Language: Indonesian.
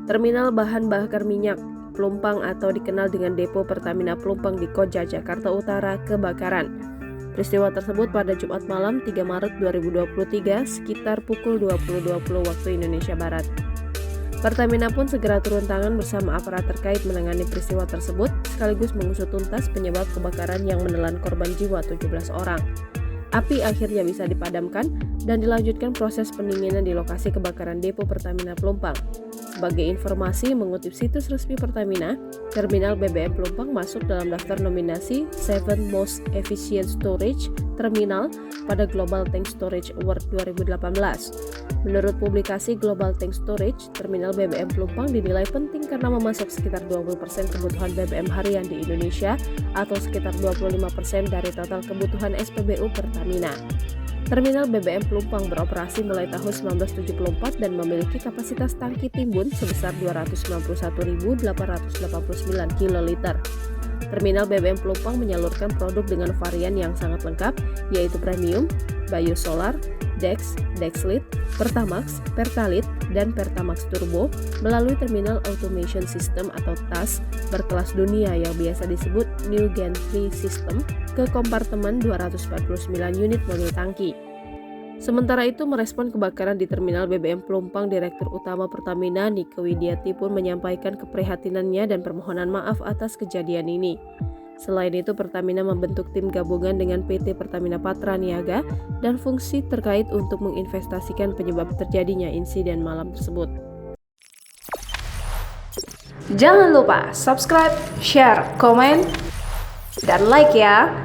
Terminal bahan bakar minyak Pelumpang atau dikenal dengan Depo Pertamina Pelumpang di Koja, Jakarta Utara kebakaran. Peristiwa tersebut pada Jumat malam 3 Maret 2023 sekitar pukul 20.20 waktu Indonesia Barat. Pertamina pun segera turun tangan bersama aparat terkait menangani peristiwa tersebut sekaligus mengusut tuntas penyebab kebakaran yang menelan korban jiwa 17 orang. Api akhirnya bisa dipadamkan dan dilanjutkan proses pendinginan di lokasi kebakaran Depo Pertamina Pelumpang. Sebagai informasi, mengutip situs resmi Pertamina, Terminal BBM Pelumpang masuk dalam daftar nominasi 7 Most Efficient Storage Terminal pada Global Tank Storage Award 2018. Menurut publikasi Global Tank Storage, Terminal BBM Pelumpang dinilai penting karena memasok sekitar 20% kebutuhan BBM harian di Indonesia atau sekitar 25% dari total kebutuhan SPBU Pertamina. Terminal BBM Pelumpang beroperasi mulai tahun 1974 dan memiliki kapasitas tangki timbun sebesar 291.889 kiloliter. Terminal BBM Pelumpang menyalurkan produk dengan varian yang sangat lengkap, yaitu Premium, Biosolar, Dex, Dexlit, Pertamax, Pertalite, dan Pertamax Turbo melalui Terminal Automation System atau TAS berkelas dunia yang biasa disebut New Gen 3 System ke kompartemen 249 unit mobil tangki. Sementara itu, merespon kebakaran di Terminal BBM Pelumpang, Direktur Utama Pertamina Nike Widiati pun menyampaikan keprihatinannya dan permohonan maaf atas kejadian ini. Selain itu, Pertamina membentuk tim gabungan dengan PT Pertamina Patra Niaga dan fungsi terkait untuk menginvestasikan penyebab terjadinya insiden malam tersebut. Jangan lupa subscribe, share, komen, dan like ya!